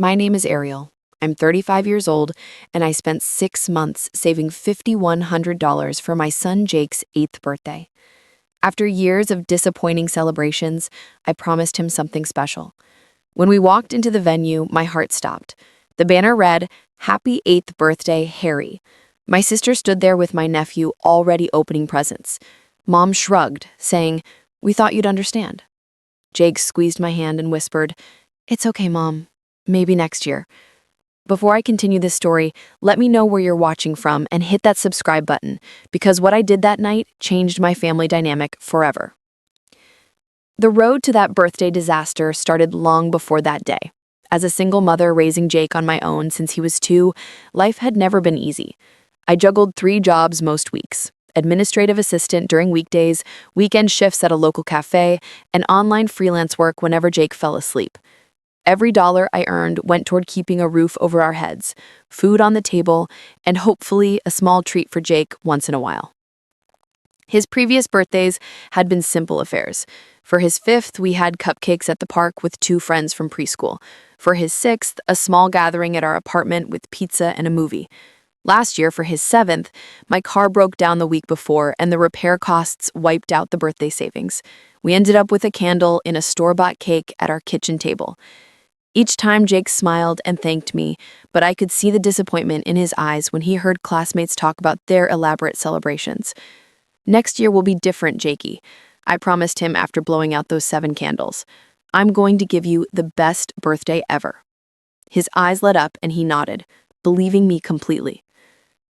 My name is Ariel. I'm 35 years old, and I spent 6 months saving $5,100 for my son Jake's 8th birthday. After years of disappointing celebrations, I promised him something special. When we walked into the venue, my heart stopped. The banner read, "Happy 8th birthday, Harry." My sister stood there with my nephew already opening presents. Mom shrugged, saying, "We thought you'd understand." Jake squeezed my hand and whispered, "It's okay, Mom. Maybe next year." Before I continue this story, let me know where you're watching from and hit that subscribe button, because what I did that night changed my family dynamic forever. The road to that birthday disaster started long before that day. As a single mother raising Jake on my own since he was 2, life had never been easy. I juggled 3 jobs most weeks: administrative assistant during weekdays, weekend shifts at a local cafe, and online freelance work whenever Jake fell asleep. Every dollar I earned went toward keeping a roof over our heads, food on the table, and hopefully a small treat for Jake once in a while. His previous birthdays had been simple affairs. For his 5th, we had cupcakes at the park with 2 friends from preschool. For his 6th, a small gathering at our apartment with pizza and a movie. Last year, for his 7th, my car broke down the week before and the repair costs wiped out the birthday savings. We ended up with a candle in a store-bought cake at our kitchen table. Each time Jake smiled and thanked me, but I could see the disappointment in his eyes when he heard classmates talk about their elaborate celebrations. "Next year will be different, Jakey," I promised him after blowing out those 7 candles. "I'm going to give you the best birthday ever." His eyes lit up and he nodded, believing me completely.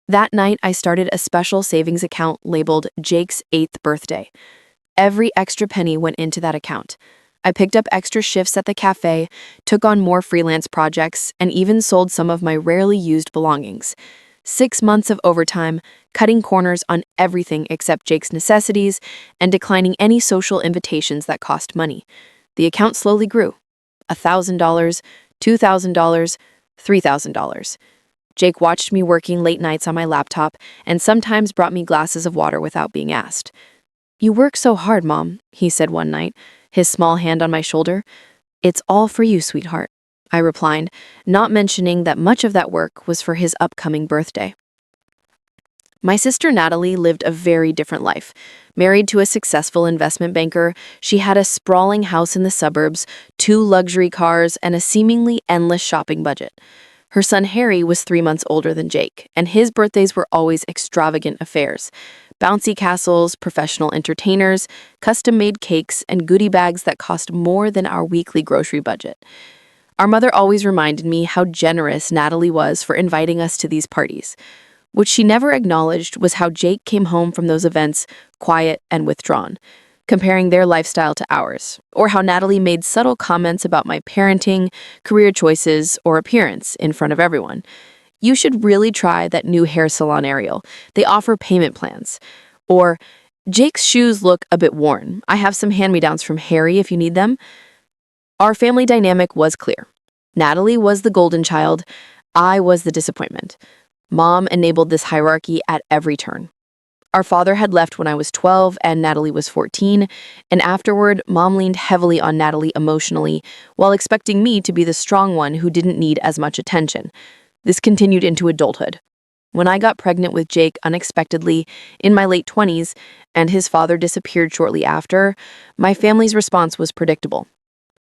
That night, I started a special savings account labeled Jake's 8th birthday. Every extra penny went into that account. I picked up extra shifts at the cafe, took on more freelance projects, and even sold some of my rarely used belongings. 6 months of overtime, cutting corners on everything except Jake's necessities, and declining any social invitations that cost money. The account slowly grew. $1,000, $2,000, $3,000. Jake watched me working late nights on my laptop and sometimes brought me glasses of water without being asked. "You work so hard, Mom," he said one night, his small hand on my shoulder. "It's all for you, sweetheart," I replied, not mentioning that much of that work was for his upcoming birthday. My sister Natalie lived a very different life. Married to a successful investment banker, she had a sprawling house in the suburbs, 2 luxury cars, and a seemingly endless shopping budget. Her son Harry was 3 months older than Jake, and his birthdays were always extravagant affairs. Bouncy castles, professional entertainers, custom-made cakes, and goodie bags that cost more than our weekly grocery budget. Our mother always reminded me how generous Natalie was for inviting us to these parties. What she never acknowledged was how Jake came home from those events quiet and withdrawn, comparing their lifestyle to ours, or how Natalie made subtle comments about my parenting, career choices, or appearance in front of everyone. "You should really try that new hair salon, Ariel. They offer payment plans." Or, "Jake's shoes look a bit worn. I have some hand-me-downs from Harry if you need them." Our family dynamic was clear. Natalie was the golden child. I was the disappointment. Mom enabled this hierarchy at every turn. Our father had left when I was 12 and Natalie was 14, and afterward, Mom leaned heavily on Natalie emotionally while expecting me to be the strong one who didn't need as much attention. This continued into adulthood. When I got pregnant with Jake unexpectedly in my late 20s and his father disappeared shortly after, my family's response was predictable.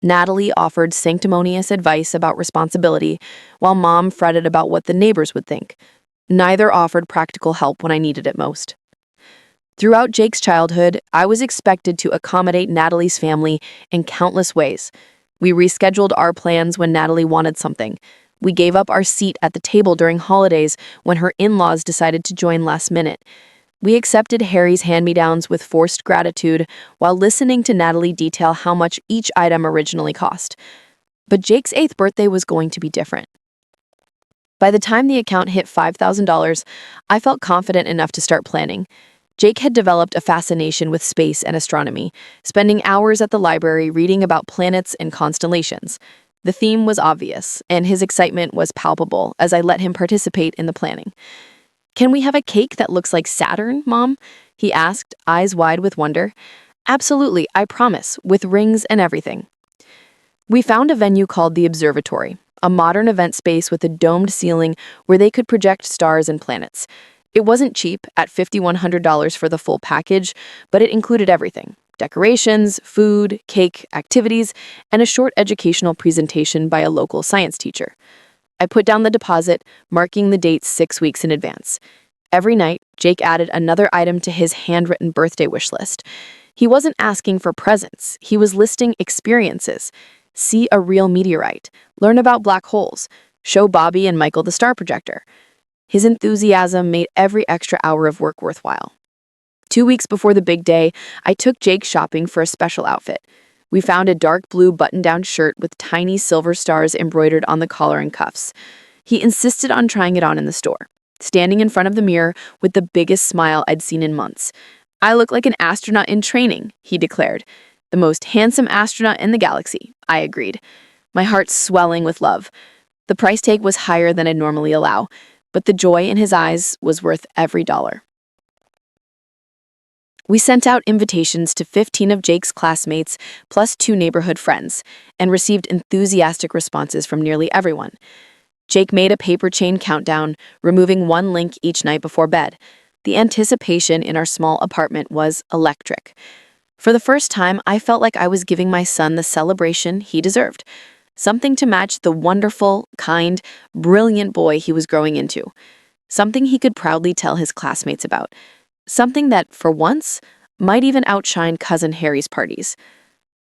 Natalie offered sanctimonious advice about responsibility, while Mom fretted about what the neighbors would think. Neither offered practical help when I needed it most. Throughout Jake's childhood, I was expected to accommodate Natalie's family in countless ways. We rescheduled our plans when Natalie wanted something. We gave up our seat at the table during holidays when her in-laws decided to join last minute. We accepted Harry's hand-me-downs with forced gratitude while listening to Natalie detail how much each item originally cost. But Jake's 8th birthday was going to be different. By the time the account hit $5,000, I felt confident enough to start planning. Jake had developed a fascination with space and astronomy, spending hours at the library reading about planets and constellations. The theme was obvious, and his excitement was palpable as I let him participate in the planning. "Can we have a cake that looks like Saturn, Mom?" he asked, eyes wide with wonder. "Absolutely, I promise, with rings and everything." We found a venue called the Observatory, a modern event space with a domed ceiling where they could project stars and planets. It wasn't cheap at $5,100 for the full package, but it included everything: decorations, food, cake, activities, and a short educational presentation by a local science teacher. I put down the deposit, marking the date 6 weeks in advance. Every night, Jake added another item to his handwritten birthday wish list. He wasn't asking for presents, he was listing experiences. See a real meteorite, learn about black holes, show Bobby and Michael the star projector. His enthusiasm made every extra hour of work worthwhile. 2 weeks before the big day, I took Jake shopping for a special outfit. We found a dark blue button-down shirt with tiny silver stars embroidered on the collar and cuffs. He insisted on trying it on in the store, standing in front of the mirror with the biggest smile I'd seen in months. "I look like an astronaut in training," he declared. "The most handsome astronaut in the galaxy," I agreed, my heart swelling with love. The price tag was higher than I'd normally allow, but the joy in his eyes was worth every dollar. We sent out invitations to 15 of Jake's classmates, plus 2 neighborhood friends, and received enthusiastic responses from nearly everyone. Jake made a paper chain countdown, removing 1 link each night before bed. The anticipation in our small apartment was electric. For the first time, I felt like I was giving my son the celebration he deserved, something to match the wonderful, kind, brilliant boy he was growing into, something he could proudly tell his classmates about, something that, for once, might even outshine Cousin Harry's parties.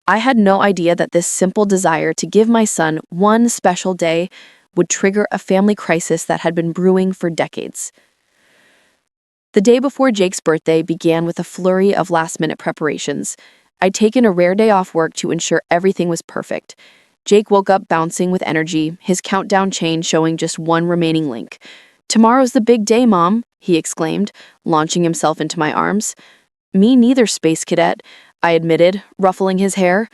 I had no idea that this simple desire to give my son one special day would trigger a family crisis that had been brewing for decades. The day before Jake's birthday began with a flurry of last-minute preparations. I'd taken a rare day off work to ensure everything was perfect. Jake woke up bouncing with energy, his countdown chain showing just 1 remaining link. "Tomorrow's the big day, Mom," he exclaimed, launching himself into my arms. "Me neither, Space Cadet," I admitted, ruffling his hair.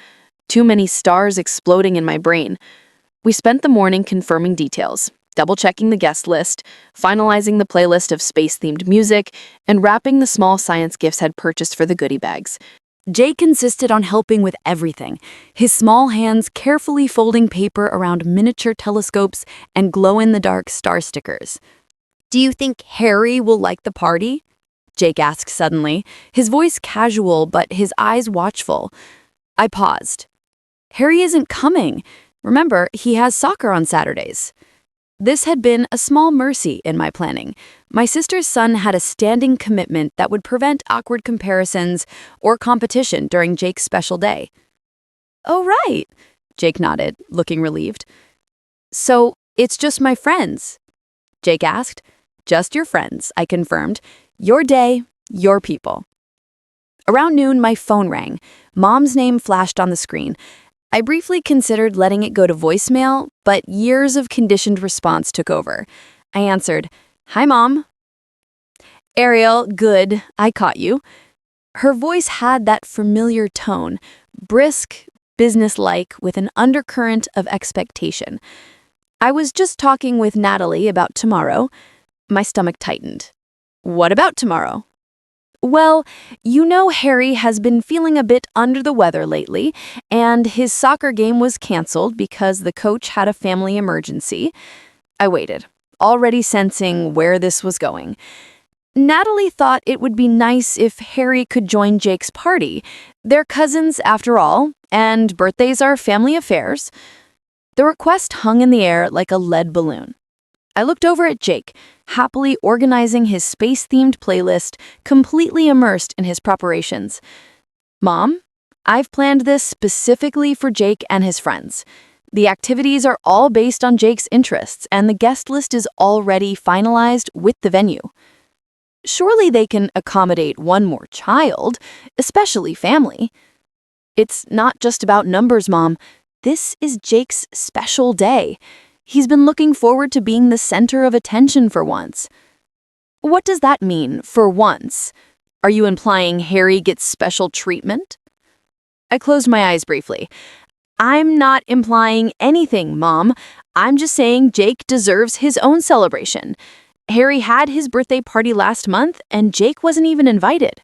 Too many stars exploding in my brain. We spent the morning confirming details, double-checking the guest list, finalizing the playlist of space-themed music, and wrapping the small science gifts I'd purchased for the goodie bags. Jake insisted on helping with everything, his small hands carefully folding paper around miniature telescopes and glow-in-the-dark star stickers. "Do you think Harry will like the party?" Jake asked suddenly, his voice casual but his eyes watchful. I paused. "Harry isn't coming. Remember, he has soccer on Saturdays." This had been a small mercy in my planning. My sister's son had a standing commitment that would prevent awkward comparisons or competition during Jake's special day. "Oh, right," Jake nodded, looking relieved. "So, it's just my friends?" Jake asked. "Just your friends," I confirmed. "Your day, your people." Around noon, my phone rang. Mom's name flashed on the screen. I briefly considered letting it go to voicemail, but years of conditioned response took over. I answered, "Hi, Mom." "Ariel, good, I caught you." Her voice had that familiar tone, brisk, businesslike, with an undercurrent of expectation. "I was just talking with Natalie about tomorrow." My stomach tightened. "What about tomorrow?" "Well, you know Harry has been feeling a bit under the weather lately, and his soccer game was canceled because the coach had a family emergency." I waited, already sensing where this was going. "Natalie thought it would be nice if Harry could join Jake's party. They're cousins after all, and birthdays are family affairs." The request hung in the air like a lead balloon. I looked over at Jake, happily organizing his space-themed playlist, completely immersed in his preparations. "Mom, I've planned this specifically for Jake and his friends. The activities are all based on Jake's interests, and the guest list is already finalized with the venue." "Surely they can accommodate one more child, especially family." "It's not just about numbers, Mom. This is Jake's special day. He's been looking forward to being the center of attention for once." "What does that mean, for once? Are you implying Harry gets special treatment?" I closed my eyes briefly. "I'm not implying anything, Mom. I'm just saying Jake deserves his own celebration. Harry had his birthday party last month, and Jake wasn't even invited."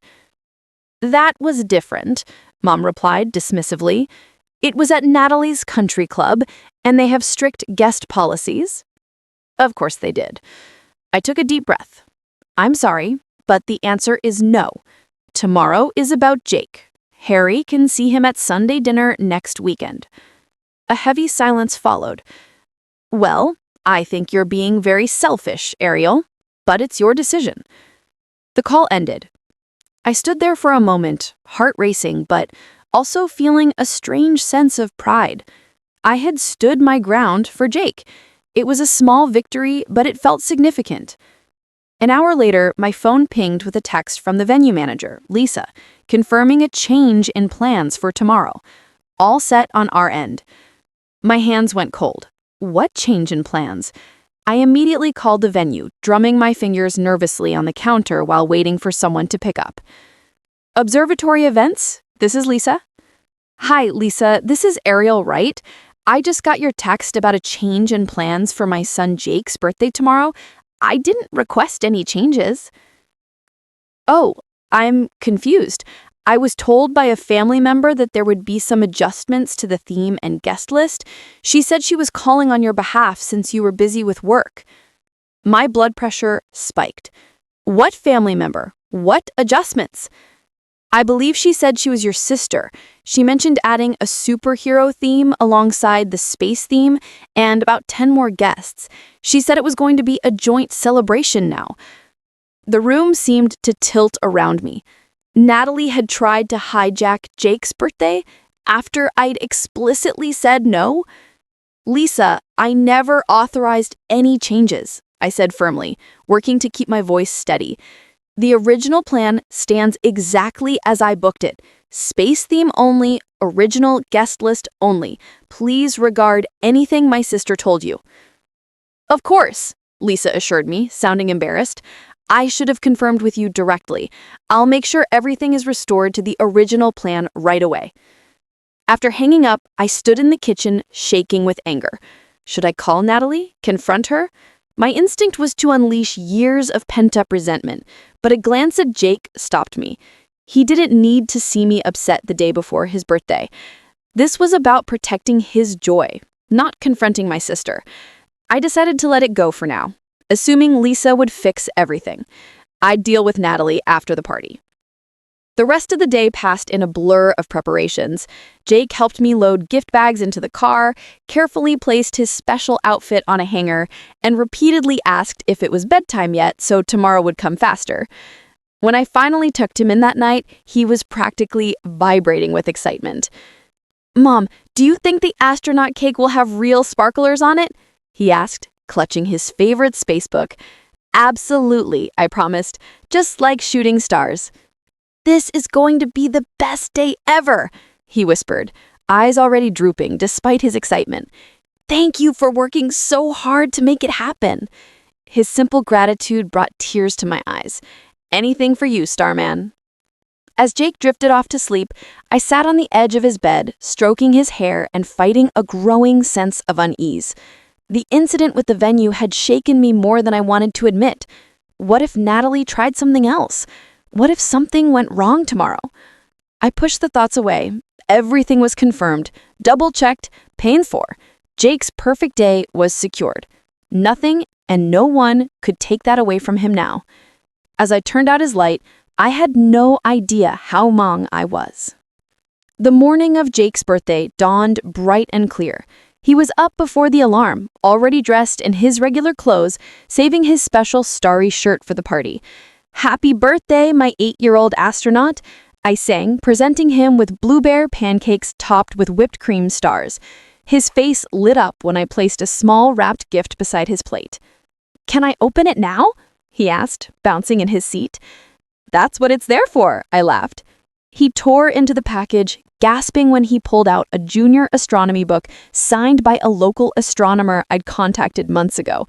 "That was different," Mom replied dismissively. "It was at Natalie's country club, And they have strict guest policies? Of course they did. I took a deep breath. I'm sorry, but the answer is no. Tomorrow is about Jake. Harry can see him at Sunday dinner next weekend. A heavy silence followed. Well, I think you're being very selfish, Ariel, but it's your decision. The call ended. I stood there for a moment, heart racing, but also feeling a strange sense of pride. I had stood my ground for Jake. It was a small victory, but it felt significant. An hour later, my phone pinged with a text from the venue manager, Lisa, confirming a change in plans for tomorrow. All set on our end. My hands went cold. What change in plans? I immediately called the venue, drumming my fingers nervously on the counter while waiting for someone to pick up. Observatory events? This is Lisa. Hi, Lisa. This is Ariel, right? I just got your text about a change in plans for my son Jake's birthday tomorrow. I didn't request any changes. Oh, I'm confused. I was told by a family member that there would be some adjustments to the theme and guest list. She said she was calling on your behalf since you were busy with work. My blood pressure spiked. What family member? What adjustments? I believe she said she was your sister. She mentioned adding a superhero theme alongside the space theme and about 10 more guests. She said it was going to be a joint celebration now. The room seemed to tilt around me. Natalie had tried to hijack Jake's birthday after I'd explicitly said no. Lisa, I never authorized any changes, I said firmly, working to keep my voice steady. The original plan stands exactly as I booked it. Space theme only, original guest list only. Please regard anything my sister told you. Of course, Lisa assured me, sounding embarrassed. I should have confirmed with you directly. I'll make sure everything is restored to the original plan right away. After hanging up, I stood in the kitchen, shaking with anger. Should I call Natalie? Confront her? My instinct was to unleash years of pent-up resentment, but a glance at Jake stopped me. He didn't need to see me upset the day before his birthday. This was about protecting his joy, not confronting my sister. I decided to let it go for now, assuming Lisa would fix everything. I'd deal with Natalie after the party. The rest of the day passed in a blur of preparations. Jake helped me load gift bags into the car, carefully placed his special outfit on a hanger, and repeatedly asked if it was bedtime yet so tomorrow would come faster. When I finally tucked him in that night, he was practically vibrating with excitement. Mom, do you think the astronaut cake will have real sparklers on it? He asked, clutching his favorite spacebook. Absolutely, I promised, just like shooting stars. This is going to be the best day ever, he whispered, eyes already drooping despite his excitement. Thank you for working so hard to make it happen. His simple gratitude brought tears to my eyes. Anything for you, Starman. As Jake drifted off to sleep, I sat on the edge of his bed, stroking his hair and fighting a growing sense of unease. The incident with the venue had shaken me more than I wanted to admit. What if Natalie tried something else? What if something went wrong tomorrow? I pushed the thoughts away. Everything was confirmed, double-checked, paid for. Jake's perfect day was secured. Nothing and no one could take that away from him now. As I turned out his light, I had no idea how mong I was. The morning of Jake's birthday dawned bright and clear. He was up before the alarm, already dressed in his regular clothes, saving his special starry shirt for the party. Happy birthday, my 8-year-old astronaut, I sang, presenting him with blueberry pancakes topped with whipped cream stars. His face lit up when I placed a small wrapped gift beside his plate. Can I open it now? He asked, bouncing in his seat. That's what it's there for, I laughed. He tore into the package, gasping when he pulled out a junior astronomy book signed by a local astronomer I'd contacted months ago.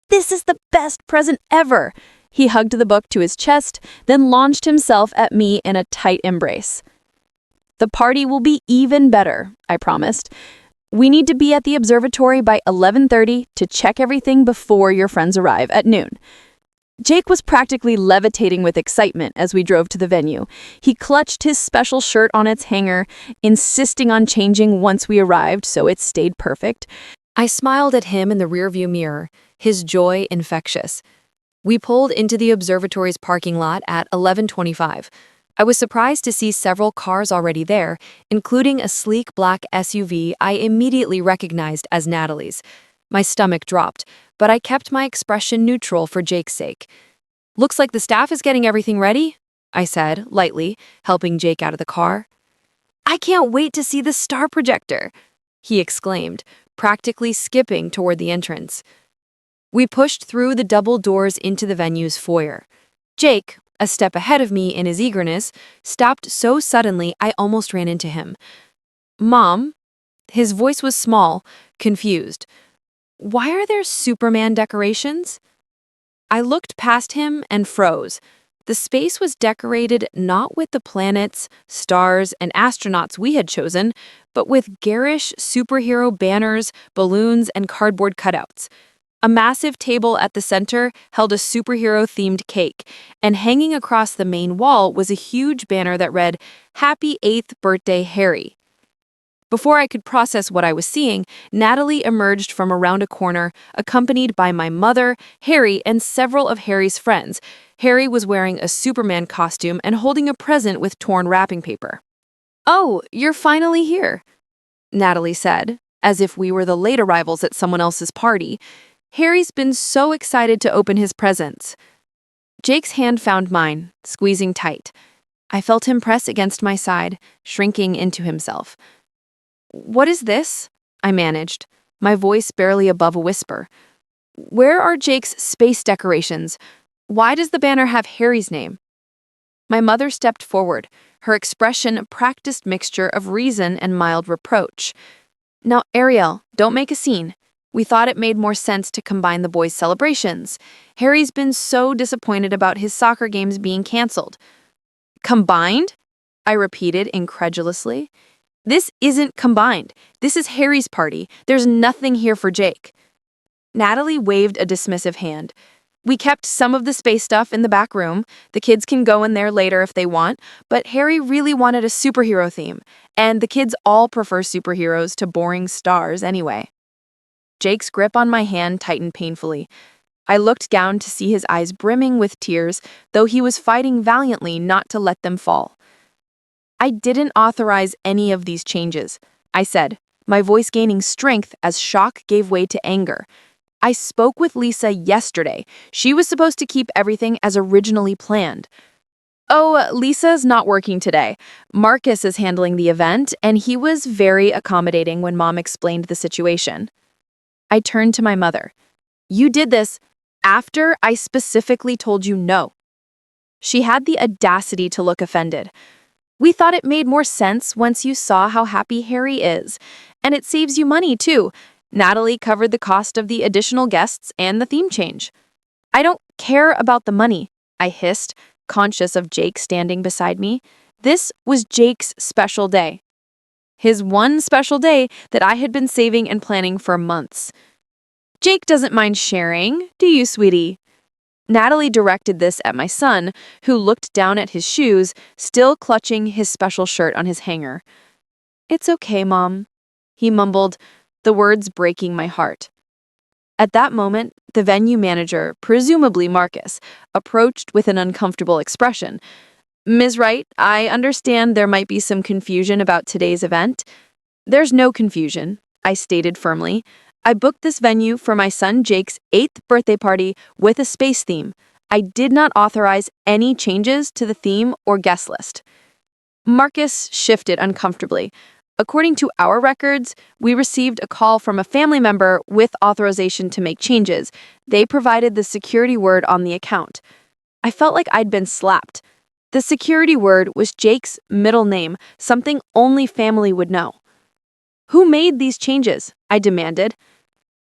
This is the best present ever! He hugged the book to his chest, then launched himself at me in a tight embrace. The party will be even better, I promised. We need to be at the observatory by 11:30 to check everything before your friends arrive at noon. Jake was practically levitating with excitement as we drove to the venue. He clutched his special shirt on its hanger, insisting on changing once we arrived so it stayed perfect. I smiled at him in the rearview mirror, his joy infectious. We pulled into the observatory's parking lot at 11:25. I was surprised to see several cars already there, including a sleek black SUV I immediately recognized as Natalie's. My stomach dropped, but I kept my expression neutral for Jake's sake. "Looks like the staff is getting everything ready," I said, lightly, helping Jake out of the car. "I can't wait to see the star projector," he exclaimed, practically skipping toward the entrance. We pushed through the double doors into the venue's foyer. Jake, a step ahead of me in his eagerness, stopped so suddenly I almost ran into him. "Mom?" His voice was small, confused. "Why are there Superman decorations?" I looked past him and froze. The space was decorated not with the planets, stars, and astronauts we had chosen, but with garish superhero banners, balloons, and cardboard cutouts. A massive table at the center held a superhero-themed cake, and hanging across the main wall was a huge banner that read, "Happy 8th Birthday, Harry." Before I could process what I was seeing, Natalie emerged from around a corner, accompanied by my mother, Harry, and several of Harry's friends. Harry was wearing a Superman costume and holding a present with torn wrapping paper. "Oh, you're finally here," Natalie said, as if we were the late arrivals at someone else's party. "Harry's been so excited to open his presents." Jake's hand found mine, squeezing tight. I felt him press against my side, shrinking into himself. "What is this?" I managed, my voice barely above a whisper. "Where are Jake's space decorations? Why does the banner have Harry's name?" My mother stepped forward, her expression a practiced mixture of reason and mild reproach. "Now, Ariel, don't make a scene. We thought it made more sense to combine the boys' celebrations. Harry's been so disappointed about his soccer games being canceled." "Combined?" I repeated incredulously. "This isn't combined. This is Harry's party. There's nothing here for Jake." Natalie waved a dismissive hand. "We kept some of the space stuff in the back room. The kids can go in there later if they want, but Harry really wanted a superhero theme, and the kids all prefer superheroes to boring stars anyway." Jake's grip on my hand tightened painfully. I looked down to see his eyes brimming with tears, though he was fighting valiantly not to let them fall. "I didn't authorize any of these changes," I said, my voice gaining strength as shock gave way to anger. "I spoke with Lisa yesterday. She was supposed to keep everything as originally planned." "Oh, Lisa's not working today. Marcus is handling the event, and he was very accommodating when Mom explained the situation." I turned to my mother. "You did this after I specifically told you no." She had the audacity to look offended. "We thought it made more sense once you saw how happy Harry is. And it saves you money, too. Natalie covered the cost of the additional guests and the theme change." "I don't care about the money," I hissed, conscious of Jake standing beside me. This was Jake's special day. His one special day that I had been saving and planning for months. "Jake doesn't mind sharing, do you, sweetie?" Natalie directed this at my son, who looked down at his shoes, still clutching his special shirt on his hanger. "It's okay, Mom," he mumbled, the words breaking my heart. At that moment, the venue manager, presumably Marcus, approached with an uncomfortable expression. "Ms. Wright, I understand there might be some confusion about today's event." "There's no confusion," I stated firmly. "I booked this venue for my son Jake's 8th birthday party with a space theme. I did not authorize any changes to the theme or guest list." Marcus shifted uncomfortably. "According to our records, we received a call from a family member with authorization to make changes. They provided the security word on the account." I felt like I'd been slapped. The security word was Jake's middle name, something only family would know. "Who made these changes?" I demanded.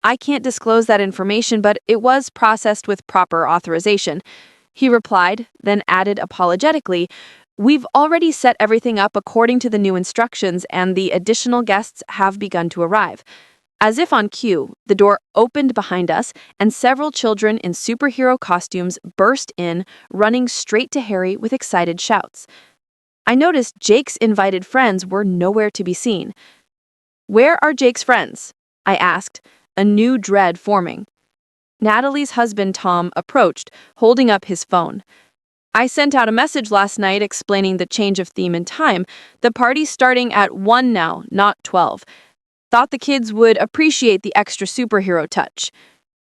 "I can't disclose that information, but it was processed with proper authorization," he replied, then added apologetically, "We've already set everything up according to the new instructions, and the additional guests have begun to arrive." As if on cue, the door opened behind us, and several children in superhero costumes burst in, running straight to Harry with excited shouts. I noticed Jake's invited friends were nowhere to be seen. "Where are Jake's friends?" I asked, a new dread forming. Natalie's husband, Tom, approached, holding up his phone. "I sent out a message last night explaining the change of theme and time. The party's starting at 1 now, not 12. Thought the kids would appreciate the extra superhero touch."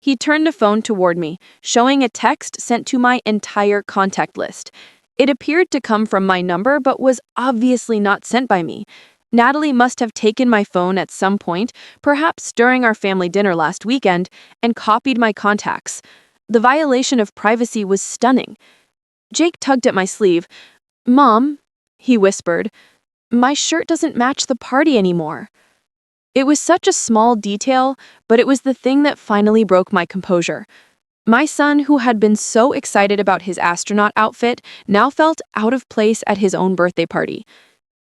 He turned the phone toward me, showing a text sent to my entire contact list. It appeared to come from my number, but was obviously not sent by me. Natalie must have taken my phone at some point, perhaps during our family dinner last weekend, and copied my contacts. The violation of privacy was stunning. Jake tugged at my sleeve. "Mom," he whispered, "my shirt doesn't match the party anymore." It was such a small detail, but it was the thing that finally broke my composure. My son, who had been so excited about his astronaut outfit, now felt out of place at his own birthday party.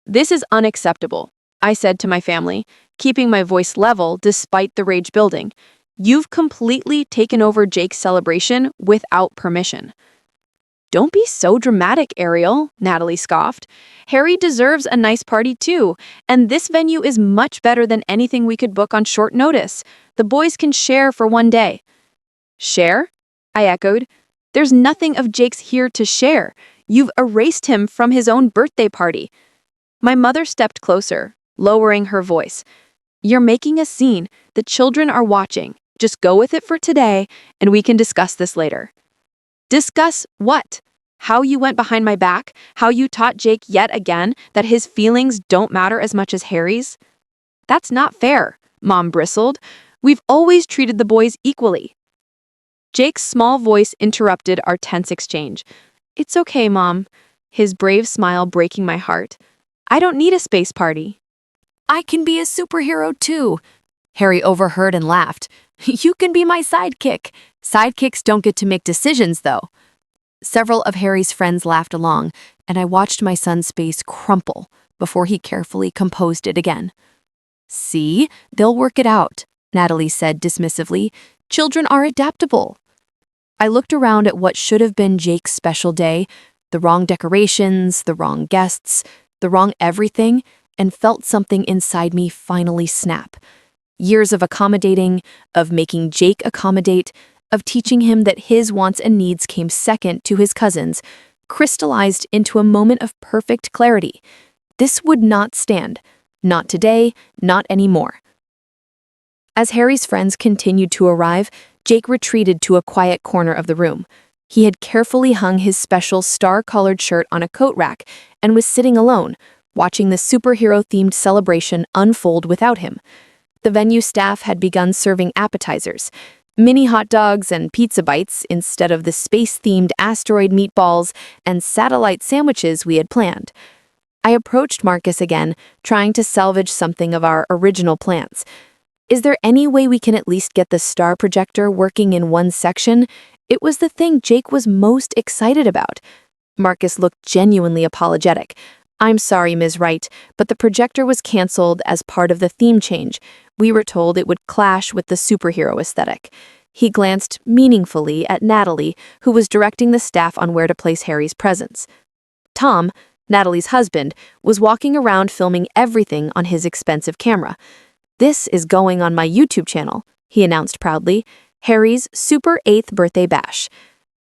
"This is unacceptable," I said to my family, keeping my voice level despite the rage building. "You've completely taken over Jake's celebration without permission." "Don't be so dramatic, Ariel," Natalie scoffed. "Harry deserves a nice party too, and this venue is much better than anything we could book on short notice. The boys can share for one day." "Share?" I echoed. "There's nothing of Jake's here to share. You've erased him from his own birthday party." My mother stepped closer, lowering her voice. "You're making a scene. The children are watching. Just go with it for today, and we can discuss this later." "Discuss what? How you went behind my back? How you taught Jake yet again that his feelings don't matter as much as Harry's?" "That's not fair," Mom bristled. "We've always treated the boys equally." Jake's small voice interrupted our tense exchange. "It's okay, Mom," his brave smile breaking my heart. "I don't need a space party." I can be a superhero too. Harry overheard and laughed. You can be my sidekick. Sidekicks don't get to make decisions, though. Several of Harry's friends laughed along, and I watched my son's face crumple before he carefully composed it again. "See, they'll work it out," Natalie said dismissively. "Children are adaptable." I looked around at what should have been Jake's special day, the wrong decorations, the wrong guests, the wrong everything, and felt something inside me finally snap. Years of accommodating, of making Jake accommodate, of teaching him that his wants and needs came second to his cousins, crystallized into a moment of perfect clarity. This would not stand. Not today, not anymore. As Harry's friends continued to arrive, Jake retreated to a quiet corner of the room. He had carefully hung his special star-colored shirt on a coat rack and was sitting alone, watching the superhero-themed celebration unfold without him. The venue staff had begun serving appetizers, mini hot dogs and pizza bites instead of the space-themed asteroid meatballs and satellite sandwiches we had planned. I approached Marcus again, trying to salvage something of our original plans. "Is there any way we can at least get the star projector working in one section?" It was the thing Jake was most excited about. Marcus looked genuinely apologetic. "I'm sorry, Ms. Wright, but the projector was canceled as part of the theme change. We were told it would clash with the superhero aesthetic." He glanced meaningfully at Natalie, who was directing the staff on where to place Harry's presents. Tom, Natalie's husband, was walking around filming everything on his expensive camera. "This is going on my YouTube channel," he announced proudly. "Harry's Super 8th Birthday Bash."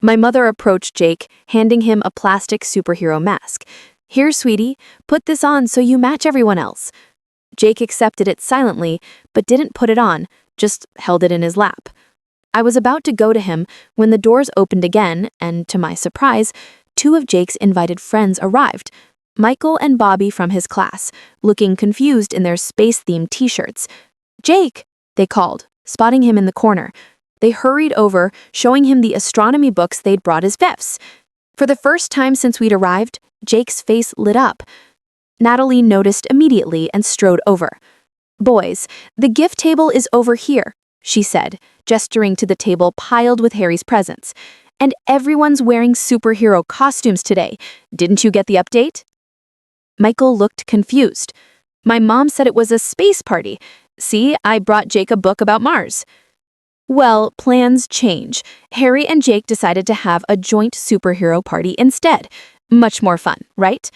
My mother approached Jake, handing him a plastic superhero mask. "Here, sweetie, put this on so you match everyone else." Jake accepted it silently, but didn't put it on, just held it in his lap. I was about to go to him when the doors opened again, and to my surprise, two of Jake's invited friends arrived. Michael and Bobby from his class, looking confused in their space-themed t-shirts. "Jake," they called, spotting him in the corner. They hurried over, showing him the astronomy books they'd brought as gifts. For the first time since we'd arrived, Jake's face lit up. Natalie noticed immediately and strode over. "Boys, the gift table is over here," she said, gesturing to the table piled with Harry's presents. "And everyone's wearing superhero costumes today. Didn't you get the update?" Michael looked confused. "My mom said it was a space party. See, I brought Jake a book about Mars. Well, plans change. Harry and Jake decided to have a joint superhero party instead. Much more fun, right?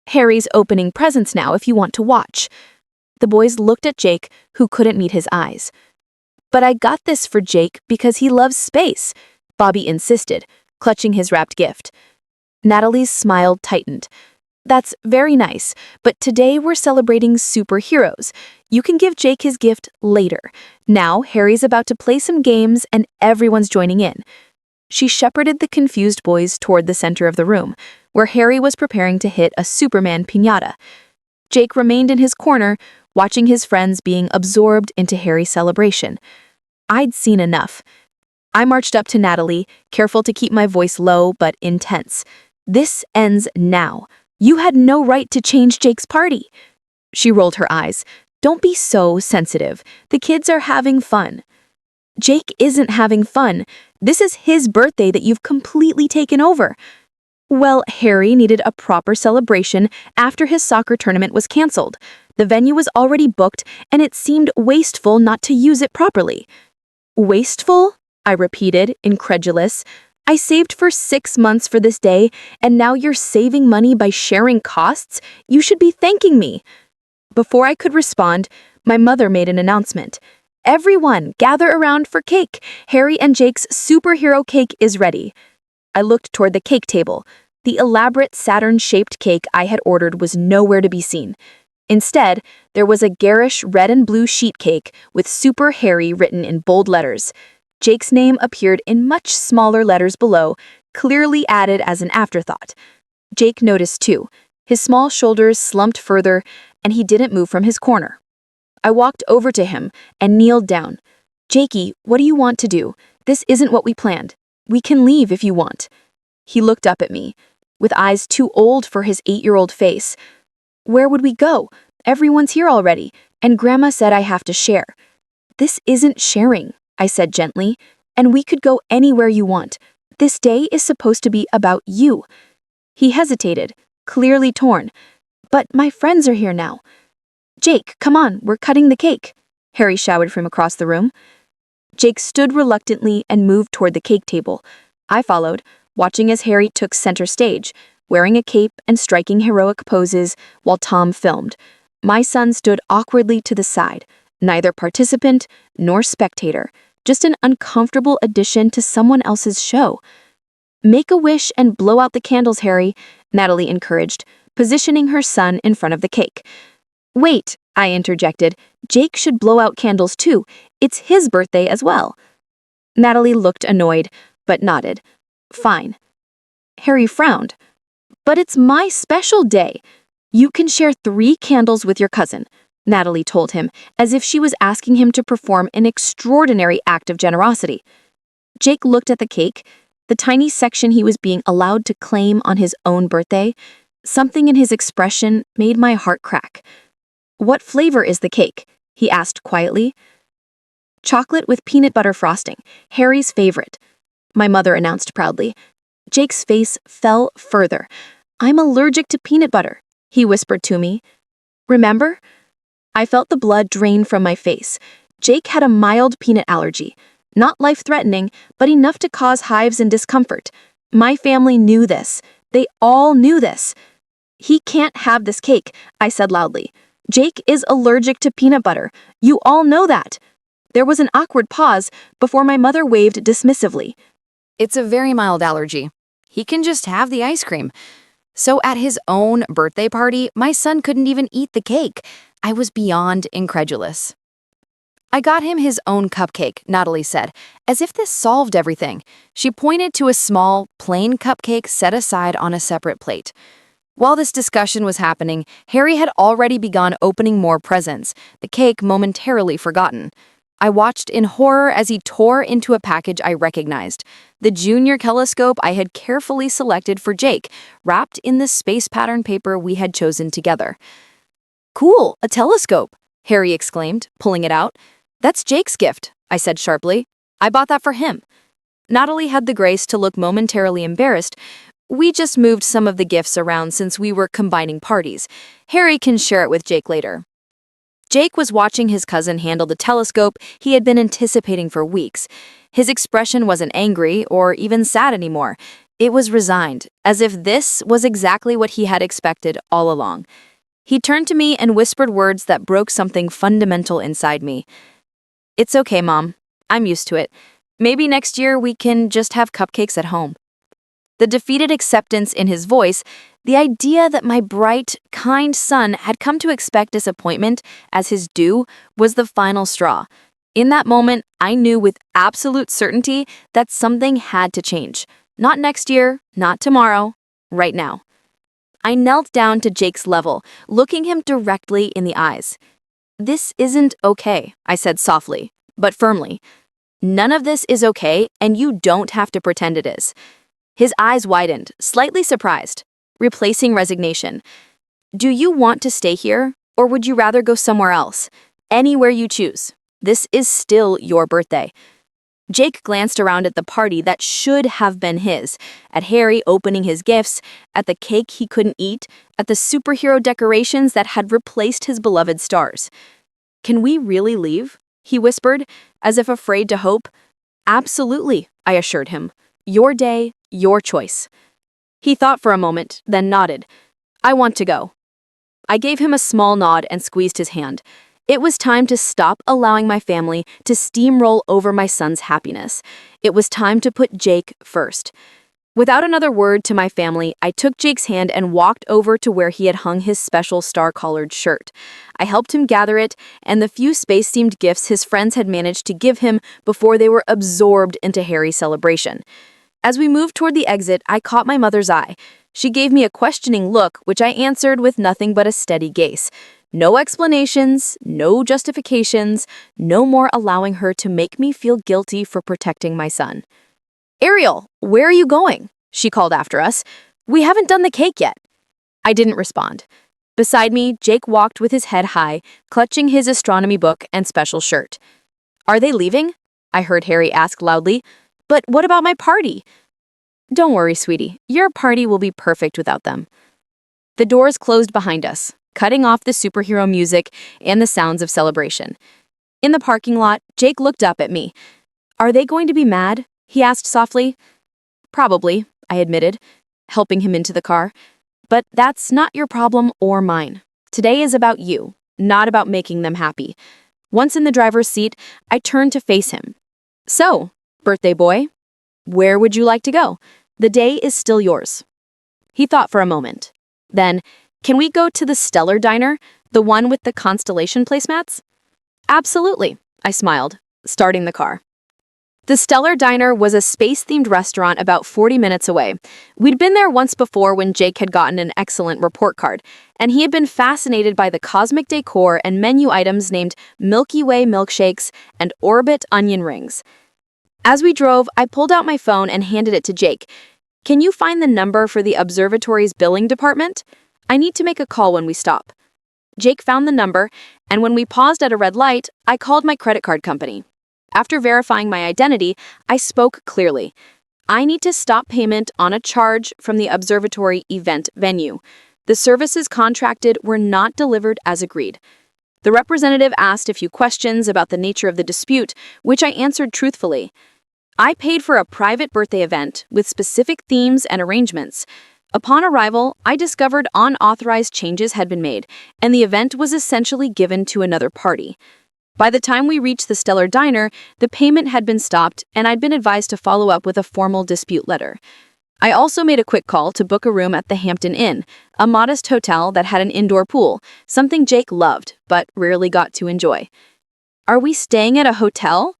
Harry's opening presents now if you want to watch. The boys looked at Jake, who couldn't meet his eyes. But I got this for Jake because he loves space, Bobby insisted, clutching his wrapped gift. Natalie's smile tightened. That's very nice, but today we're celebrating superheroes. You can give Jake his gift later. Now Harry's about to play some games and everyone's joining in. She shepherded the confused boys toward the center of the room, where Harry was preparing to hit a Superman piñata. Jake remained in his corner, watching his friends being absorbed into Harry's celebration. I'd seen enough. I marched up to Natalie, careful to keep my voice low but intense. This ends now. You had no right to change Jake's party. She rolled her eyes. Don't be so sensitive. The kids are having fun. Jake isn't having fun. This is his birthday that you've completely taken over. Well, Harry needed a proper celebration after his soccer tournament was canceled. The venue was already booked, and it seemed wasteful not to use it properly. Wasteful? I repeated, incredulous. I saved for 6 months for this day, and now you're saving money by sharing costs? You should be thanking me. Before I could respond, my mother made an announcement. Everyone, gather around for cake. Harry and Jake's superhero cake is ready. I looked toward the cake table. The elaborate Saturn-shaped cake I had ordered was nowhere to be seen. Instead, there was a garish red and blue sheet cake with Super Harry written in bold letters. Jake's name appeared in much smaller letters below, clearly added as an afterthought. Jake noticed too. His small shoulders slumped further, and he didn't move from his corner. I walked over to him and kneeled down. Jakey, what do you want to do? This isn't what we planned. We can leave if you want. He looked up at me, with eyes too old for his 8-year-old face. Where would we go? Everyone's here already, and Grandma said I have to share. This isn't sharing, I said gently, and we could go anywhere you want. This day is supposed to be about you. He hesitated, clearly torn. But my friends are here now. Jake, come on, we're cutting the cake, Harry shouted from across the room. Jake stood reluctantly and moved toward the cake table. I followed, watching as Harry took center stage, wearing a cape and striking heroic poses while Tom filmed. My son stood awkwardly to the side, neither participant nor spectator, just an uncomfortable addition to someone else's show. Make a wish and blow out the candles, Harry, Natalie encouraged, positioning her son in front of the cake. Wait, I interjected. Jake should blow out candles too. It's his birthday as well. Natalie looked annoyed, but nodded. Fine. Harry frowned. But it's my special day. You can share 3 candles with your cousin, Natalie told him, as if she was asking him to perform an extraordinary act of generosity. Jake looked at the cake, the tiny section he was being allowed to claim on his own birthday. Something in his expression made my heart crack. What flavor is the cake? He asked quietly. Chocolate with peanut butter frosting, Harry's favorite, my mother announced proudly. Jake's face fell further. I'm allergic to peanut butter, he whispered to me. Remember? I felt the blood drain from my face. Jake had a mild peanut allergy. Not life-threatening, but enough to cause hives and discomfort. My family knew this. They all knew this. He can't have this cake, I said loudly. Jake is allergic to peanut butter. You all know that. There was an awkward pause before my mother waved dismissively. It's a very mild allergy. He can just have the ice cream. So at his own birthday party, my son couldn't even eat the cake. I was beyond incredulous. I got him his own cupcake, Natalie said, as if this solved everything. She pointed to a small, plain cupcake set aside on a separate plate. While this discussion was happening, Harry had already begun opening more presents, the cake momentarily forgotten. I watched in horror as he tore into a package I recognized, the junior telescope I had carefully selected for Jake, wrapped in the space pattern paper we had chosen together. Cool, a telescope, Harry exclaimed, pulling it out. That's Jake's gift, I said sharply. I bought that for him. Natalie had the grace to look momentarily embarrassed. We just moved some of the gifts around since we were combining parties. Harry can share it with Jake later. Jake was watching his cousin handle the telescope he had been anticipating for weeks. His expression wasn't angry or even sad anymore. It was resigned, as if this was exactly what he had expected all along. He turned to me and whispered words that broke something fundamental inside me. "It's okay, Mom. I'm used to it. Maybe next year we can just have cupcakes at home." The defeated acceptance in his voice, the idea that my bright, kind son had come to expect disappointment as his due, was the final straw. In that moment, I knew with absolute certainty that something had to change. Not next year, not tomorrow, right now. I knelt down to Jake's level, looking him directly in the eyes. "This isn't okay," I said softly, but firmly. "None of this is okay, and you don't have to pretend it is." His eyes widened, slightly surprised, replacing resignation. "Do you want to stay here, or would you rather go somewhere else? Anywhere you choose. This is still your birthday." Jake glanced around at the party that should have been his, at Harry opening his gifts, at the cake he couldn't eat, at the superhero decorations that had replaced his beloved stars. "Can we really leave?" he whispered, as if afraid to hope. "Absolutely," I assured him. "Your day, your choice." He thought for a moment, then nodded. "I want to go." I gave him a small nod and squeezed his hand. It was time to stop allowing my family to steamroll over my son's happiness. It was time to put Jake first. Without another word to my family, I took Jake's hand and walked over to where he had hung his special star-collared shirt. I helped him gather it and the few space-themed gifts his friends had managed to give him before they were absorbed into Harry's celebration. As we moved toward the exit, I caught my mother's eye. She gave me a questioning look, which I answered with nothing but a steady gaze. No explanations, no justifications, no more allowing her to make me feel guilty for protecting my son. "Ariel, where are you going?" she called after us. "We haven't done the cake yet." I didn't respond. Beside me, Jake walked with his head high, clutching his astronomy book and special shirt. "Are they leaving?" I heard Harry ask loudly. "But what about my party?" "Don't worry, sweetie. Your party will be perfect without them." The doors closed behind us, cutting off the superhero music and the sounds of celebration. In the parking lot, Jake looked up at me. "Are they going to be mad?" he asked softly. "Probably," I admitted, helping him into the car. "But that's not your problem or mine. Today is about you, not about making them happy." Once in the driver's seat, I turned to face him. "So, birthday boy, where would you like to go? The day is still yours." He thought for a moment. Then, "Can we go to the Stellar Diner, the one with the constellation placemats?" "Absolutely," I smiled, starting the car. The Stellar Diner was a space-themed restaurant about 40 minutes away. We'd been there once before when Jake had gotten an excellent report card, and he had been fascinated by the cosmic decor and menu items named Milky Way milkshakes and Orbit onion rings. As we drove, I pulled out my phone and handed it to Jake. "Can you find the number for the observatory's billing department? I need to make a call when we stop." Jake found the number, and when we paused at a red light, I called my credit card company. After verifying my identity, I spoke clearly. "I need to stop payment on a charge from the observatory event venue. The services contracted were not delivered as agreed." The representative asked a few questions about the nature of the dispute, which I answered truthfully. "I paid for a private birthday event with specific themes and arrangements. Upon arrival, I discovered unauthorized changes had been made, and the event was essentially given to another party. By the time we reached the Stellar Diner, the payment had been stopped, and I'd been advised to follow up with a formal dispute letter. I also made a quick call to book a room at the Hampton Inn, a modest hotel that had an indoor pool, something Jake loved, but rarely got to enjoy." "Are we staying at a hotel?"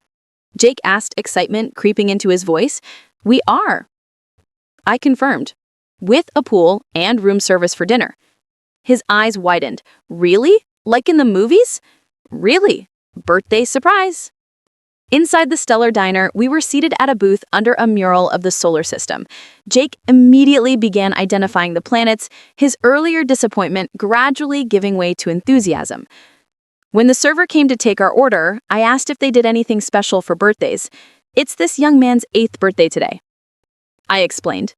Jake asked, excitement creeping into his voice. "We are." I confirmed, with a pool and room service for dinner. His eyes widened. "Really? Like in the movies?" "Really. Birthday surprise." Inside the Stellar Diner, we were seated at a booth under a mural of the solar system. Jake immediately began identifying the planets, his earlier disappointment gradually giving way to enthusiasm. When the server came to take our order, I asked if they did anything special for birthdays. "It's this young man's 8th birthday today," I explained.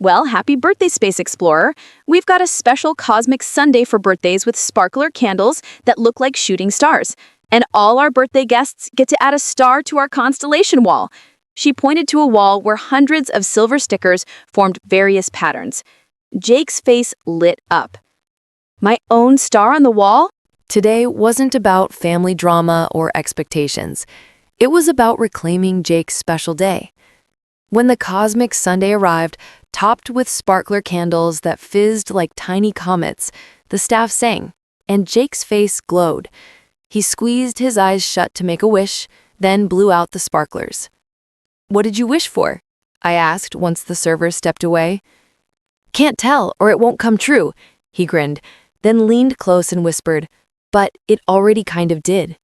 Well, happy birthday, Space Explorer. We've got a special cosmic sundae for birthdays with sparkler candles that look like shooting stars. And all our birthday guests get to add a star to our constellation wall. She pointed to a wall where hundreds of silver stickers formed various patterns. Jake's face lit up. My own star on the wall? Today wasn't about family drama or expectations. It was about reclaiming Jake's special day. When the cosmic sundae arrived, topped with sparkler candles that fizzed like tiny comets, the staff sang, and Jake's face glowed. He squeezed his eyes shut to make a wish, then blew out the sparklers. "What did you wish for?" I asked once the server stepped away. "Can't tell, or it won't come true," he grinned, then leaned close and whispered, "But it already kind of did."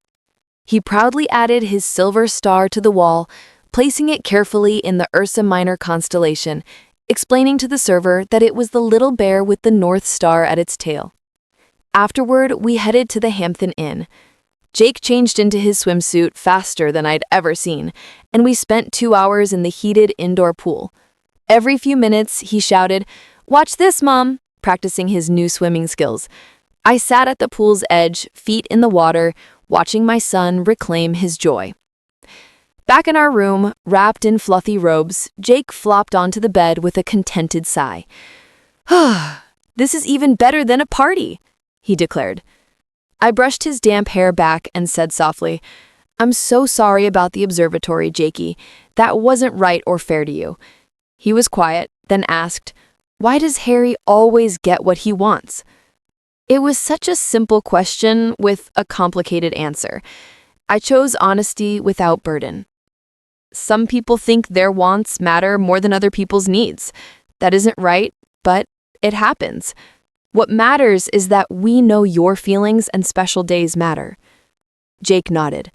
He proudly added his silver star to the wall, placing it carefully in the Ursa Minor constellation, explaining to the server that it was the little bear with the North Star at its tail. Afterward, we headed to the Hampton Inn. Jake changed into his swimsuit faster than I'd ever seen, and we spent 2 hours in the heated indoor pool. Every few minutes, he shouted, "Watch this, Mom," practicing his new swimming skills. I sat at the pool's edge, feet in the water, watching my son reclaim his joy. Back in our room, wrapped in fluffy robes, Jake flopped onto the bed with a contented sigh. "This is even better than a party," he declared. I brushed his damp hair back and said softly, "I'm so sorry about the observatory, Jakey. That wasn't right or fair to you." He was quiet, then asked, "Why does Harry always get what he wants?" It was such a simple question with a complicated answer. I chose honesty without burden. Some people think their wants matter more than other people's needs. That isn't right, but it happens. What matters is that we know your feelings and special days matter. Jake nodded.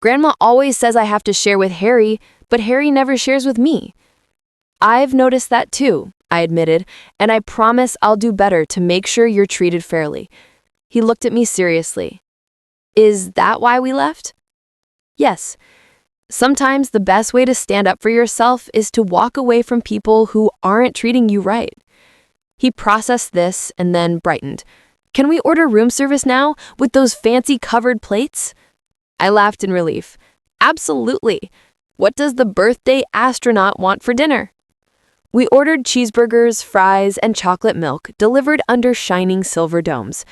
"Grandma always says I have to share with Harry, but Harry never shares with me." "I've noticed that too," I admitted, "and I promise I'll do better to make sure you're treated fairly." He looked at me seriously. "Is that why we left?" "Yes. Sometimes the best way to stand up for yourself is to walk away from people who aren't treating you right." He processed this and then brightened. "Can we order room service now with those fancy covered plates?" I laughed in relief. "Absolutely. What does the birthday astronaut want for dinner?" We ordered cheeseburgers, fries, and chocolate milk delivered under shining silver domes.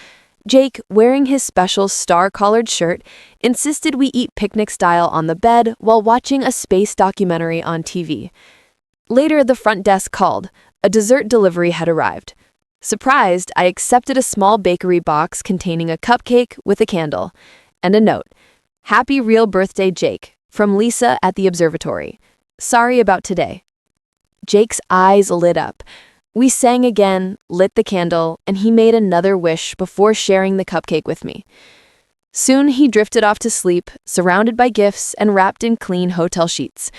Jake, wearing his special star-collared shirt, insisted we eat picnic-style on the bed while watching a space documentary on TV. Later, the front desk called. A dessert delivery had arrived. Surprised, I accepted a small bakery box containing a cupcake with a candle and a note. "Happy real birthday, Jake, from Lisa at the observatory. Sorry about today." Jake's eyes lit up. We sang again, lit the candle, and he made another wish before sharing the cupcake with me. Soon he drifted off to sleep, surrounded by gifts and wrapped in clean hotel sheets.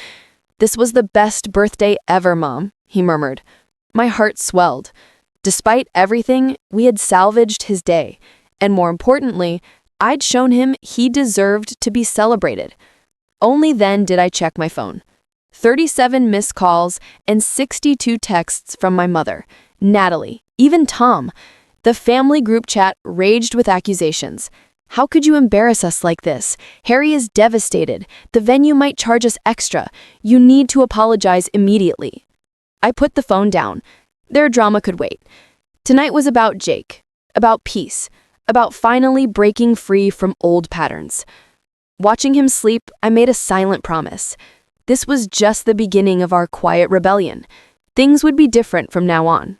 "This was the best birthday ever, Mom," he murmured. My heart swelled. Despite everything, we had salvaged his day, and more importantly, I'd shown him he deserved to be celebrated. Only then did I check my phone. 37 missed calls and 62 texts from my mother, Natalie, even Tom. The family group chat raged with accusations. "How could you embarrass us like this? Harry is devastated. The venue might charge us extra. You need to apologize immediately." I put the phone down. Their drama could wait. Tonight was about Jake, about peace, about finally breaking free from old patterns. Watching him sleep, I made a silent promise. This was just the beginning of our quiet rebellion. Things would be different from now on.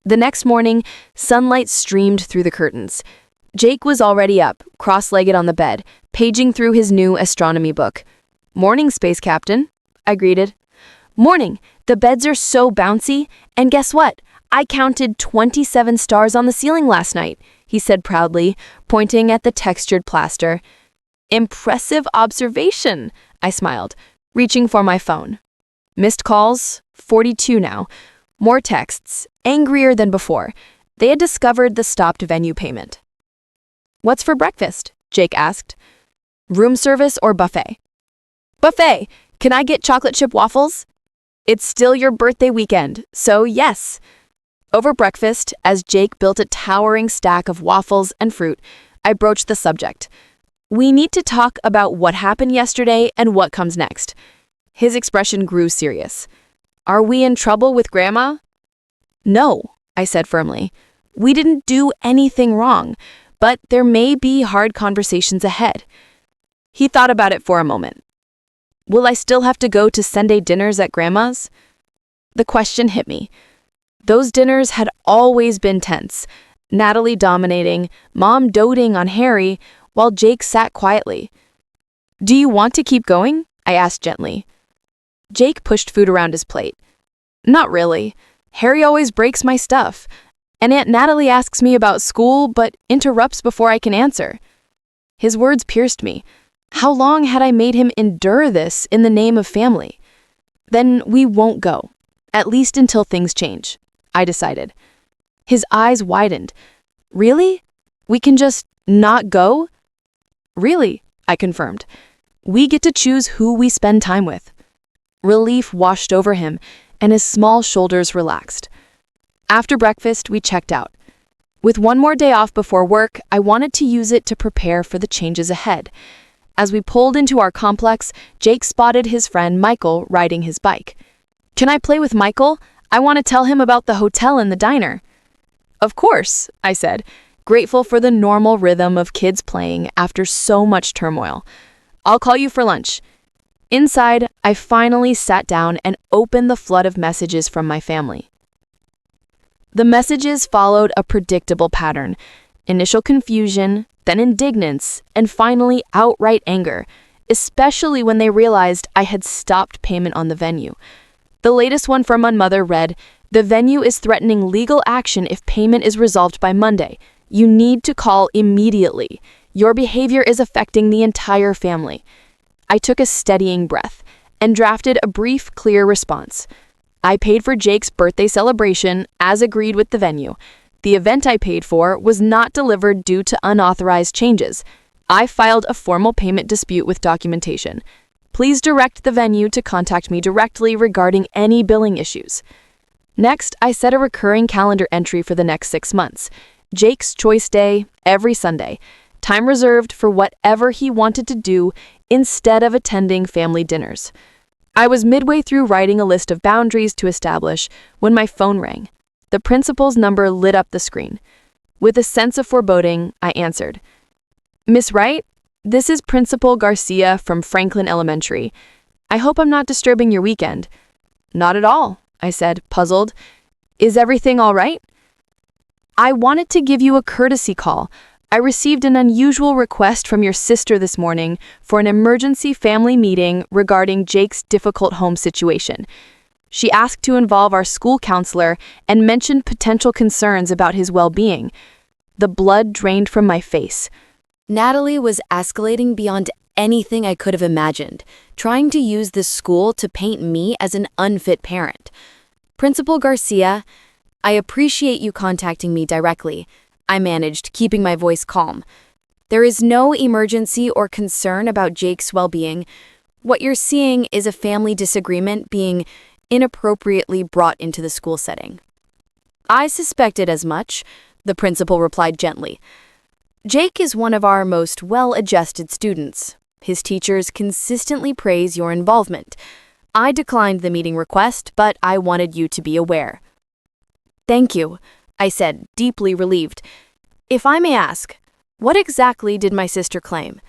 The next morning, sunlight streamed through the curtains. Jake was already up, cross-legged on the bed, paging through his new astronomy book. "Morning, Space Captain," I greeted. "Morning. The beds are so bouncy, and guess what? I counted 27 stars on the ceiling last night," he said proudly, pointing at the textured plaster. "Impressive observation," I smiled, reaching for my phone. Missed calls, 42 now. More texts, angrier than before. They had discovered the stopped venue payment. "What's for breakfast?" Jake asked. "Room service or buffet?" "Buffet. Can I get chocolate chip waffles?" It's still your birthday weekend, so yes. Over breakfast, as Jake built a towering stack of waffles and fruit, I broached the subject. We need to talk about what happened yesterday and what comes next. His expression grew serious. Are we in trouble with Grandma? No, I said firmly. We didn't do anything wrong, but there may be hard conversations ahead. He thought about it for a moment. Will I still have to go to Sunday dinners at Grandma's? The question hit me. Those dinners had always been tense, Natalie dominating, Mom doting on Harry, while Jake sat quietly. Do you want to keep going? I asked gently. Jake pushed food around his plate. Not really. Harry always breaks my stuff, and Aunt Natalie asks me about school but interrupts before I can answer. His words pierced me. How long had I made him endure this in the name of family? Then we won't go, at least until things change, I decided. His eyes widened. Really? We can just not go? Really, I confirmed. We get to choose who we spend time with. Relief washed over him, and his small shoulders relaxed. After breakfast, we checked out. With one more day off before work, I wanted to use it to prepare for the changes ahead. As we pulled into our complex, Jake spotted his friend Michael riding his bike. Can I play with Michael? I want to tell him about the hotel and the diner. Of course, I said, grateful for the normal rhythm of kids playing after so much turmoil. I'll call you for lunch. Inside, I finally sat down and opened the flood of messages from my family. The messages followed a predictable pattern: initial confusion, then indignance, and finally outright anger, especially when they realized I had stopped payment on the venue. The latest one from my mother read, "The venue is threatening legal action if payment is resolved by Monday. You need to call immediately. Your behavior is affecting the entire family." I took a steadying breath and drafted a brief, clear response. I paid for Jake's birthday celebration, as agreed with the venue. The event I paid for was not delivered due to unauthorized changes. I filed a formal payment dispute with documentation. Please direct the venue to contact me directly regarding any billing issues. Next, I set a recurring calendar entry for the next 6 months. Jake's Choice Day, every Sunday. Time reserved for whatever he wanted to do instead of attending family dinners. I was midway through writing a list of boundaries to establish when my phone rang. The principal's number lit up the screen. With a sense of foreboding, I answered. Miss Wright, this is Principal Garcia from Franklin Elementary. I hope I'm not disturbing your weekend. Not at all, I said, puzzled. Is everything all right? I wanted to give you a courtesy call. I received an unusual request from your sister this morning for an emergency family meeting regarding Jake's difficult home situation. She asked to involve our school counselor and mentioned potential concerns about his well-being. The blood drained from my face. Natalie was escalating beyond anything I could have imagined, trying to use this school to paint me as an unfit parent. Principal Garcia, I appreciate you contacting me directly. I managed, keeping my voice calm. There is no emergency or concern about Jake's well-being. What you're seeing is a family disagreement being inappropriately brought into the school setting. I suspected as much, the principal replied gently. Jake is one of our most well-adjusted students. His teachers consistently praise your involvement. I declined the meeting request, but I wanted you to be aware. Thank you, I said, deeply relieved. If I may ask, what exactly did my sister claim?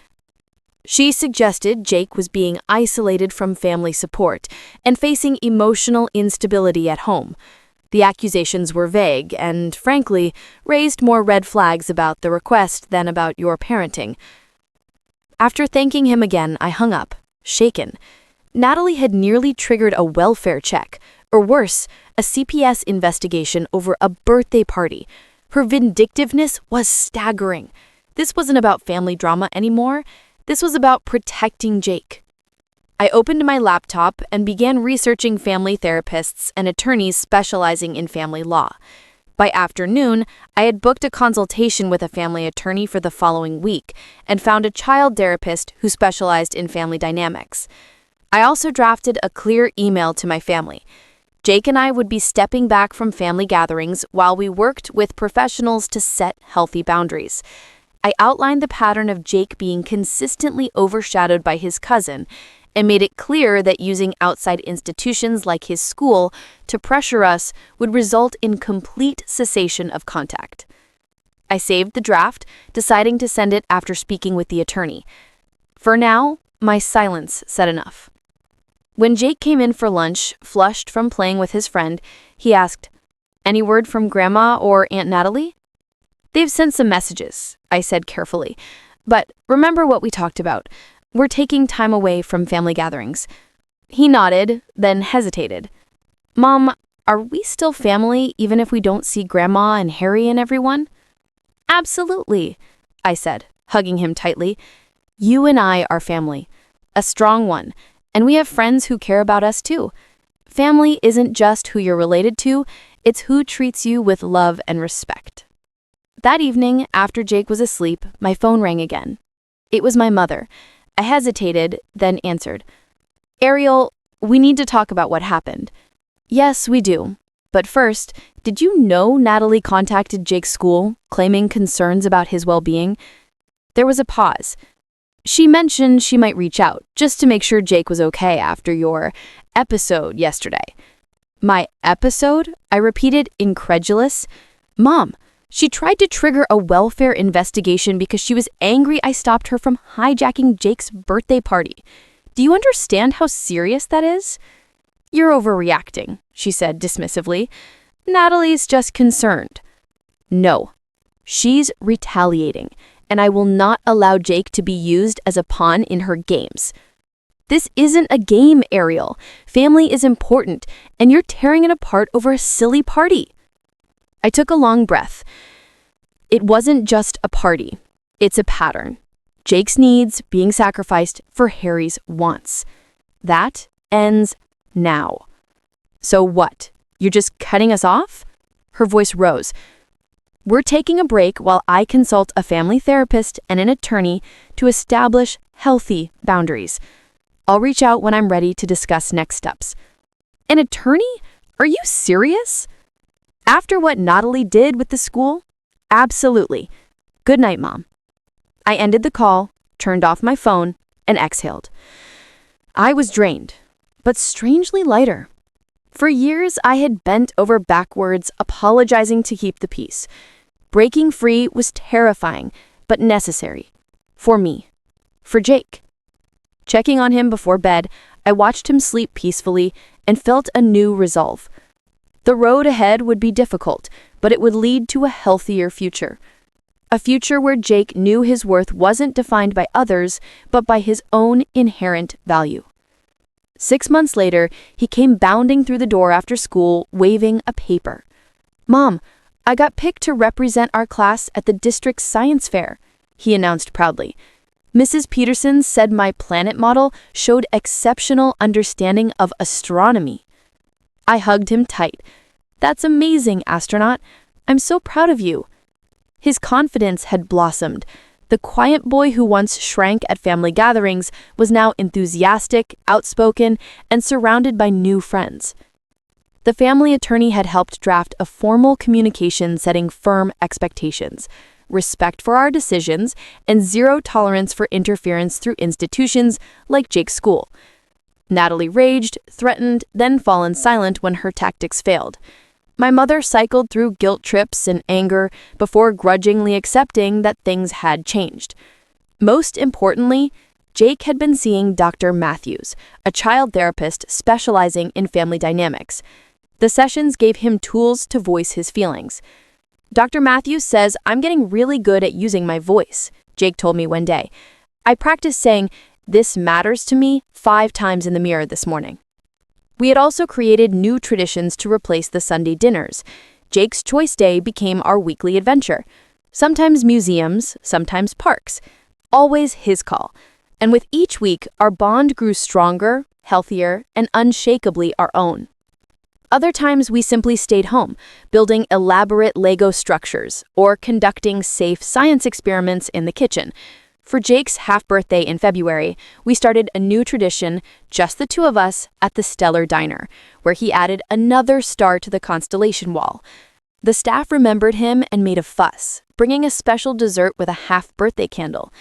She suggested Jake was being isolated from family support and facing emotional instability at home. The accusations were vague and, frankly, raised more red flags about the request than about your parenting. After thanking him again, I hung up, shaken. Natalie had nearly triggered a welfare check, or worse, a CPS investigation over a birthday party. Her vindictiveness was staggering. This wasn't about family drama anymore. This was about protecting Jake. I opened my laptop and began researching family therapists and attorneys specializing in family law. By afternoon, I had booked a consultation with a family attorney for the following week and found a child therapist who specialized in family dynamics. I also drafted a clear email to my family. Jake and I would be stepping back from family gatherings while we worked with professionals to set healthy boundaries. I outlined the pattern of Jake being consistently overshadowed by his cousin and made it clear that using outside institutions like his school to pressure us would result in complete cessation of contact. I saved the draft, deciding to send it after speaking with the attorney. For now, my silence said enough. When Jake came in for lunch, flushed from playing with his friend, he asked, "Any word from Grandma or Aunt Natalie?" "They've sent some messages," I said carefully. "But remember what we talked about. We're taking time away from family gatherings." He nodded, then hesitated. "Mom, are we still family even if we don't see Grandma and Harry and everyone?" "Absolutely," I said, hugging him tightly. "You and I are family, a strong one, and we have friends who care about us too. Family isn't just who you're related to, it's who treats you with love and respect." That evening, after Jake was asleep, my phone rang again. It was my mother. I hesitated, then answered. "Ariel, we need to talk about what happened." "Yes, we do. But first, did you know Natalie contacted Jake's school, claiming concerns about his well-being?" There was a pause. "She mentioned she might reach out, just to make sure Jake was okay after your episode yesterday." "My episode?" I repeated, incredulous. "Mom, she tried to trigger a welfare investigation because she was angry I stopped her from hijacking Jake's birthday party. Do you understand how serious that is?" "You're overreacting," she said dismissively. "Natalie's just concerned." "No, she's retaliating, and I will not allow Jake to be used as a pawn in her games." "This isn't a game, Ariel. Family is important, and you're tearing it apart over a silly party." I took a long breath. It wasn't just a party. It's a pattern. Jake's needs being sacrificed for Harry's wants. That ends now. "So what? You're just cutting us off?" Her voice rose. "We're taking a break while I consult a family therapist and an attorney to establish healthy boundaries. I'll reach out when I'm ready to discuss next steps." "An attorney? Are you serious?" "After what Natalie did with the school? Absolutely. Good night, Mom." I ended the call, turned off my phone, and exhaled. I was drained, but strangely lighter. For years, I had bent over backwards, apologizing to keep the peace. Breaking free was terrifying, but necessary. For me. For Jake. Checking on him before bed, I watched him sleep peacefully and felt a new resolve. The road ahead would be difficult, but it would lead to a healthier future. A future where Jake knew his worth wasn't defined by others, but by his own inherent value. 6 months later, he came bounding through the door after school, waving a paper. "Mom, I got picked to represent our class at the district's science fair," he announced proudly. "Mrs. Peterson said my planet model showed exceptional understanding of astronomy." I hugged him tight. "That's amazing, astronaut. I'm so proud of you." His confidence had blossomed. The quiet boy who once shrank at family gatherings was now enthusiastic, outspoken, and surrounded by new friends. The family attorney had helped draft a formal communication setting firm expectations, respect for our decisions, and zero tolerance for interference through institutions like Jake's school. Natalie raged, threatened, then fallen silent when her tactics failed. My mother cycled through guilt trips and anger before grudgingly accepting that things had changed. Most importantly, Jake had been seeing Dr. Matthews, a child therapist specializing in family dynamics. The sessions gave him tools to voice his feelings. "Dr. Matthews says I'm getting really good at using my voice," Jake told me one day. "I practiced saying, 'This matters to me,' 5 times in the mirror this morning." We had also created new traditions to replace the Sunday dinners. Jake's Choice Day became our weekly adventure. Sometimes museums, sometimes parks. Always his call. And with each week, our bond grew stronger, healthier, and unshakably our own. Other times, we simply stayed home, building elaborate Lego structures or conducting safe science experiments in the kitchen. For Jake's half-birthday in February, we started a new tradition, just the two of us, at the Stellar Diner, where he added another star to the constellation wall. The staff remembered him and made a fuss, bringing a special dessert with a half-birthday candle.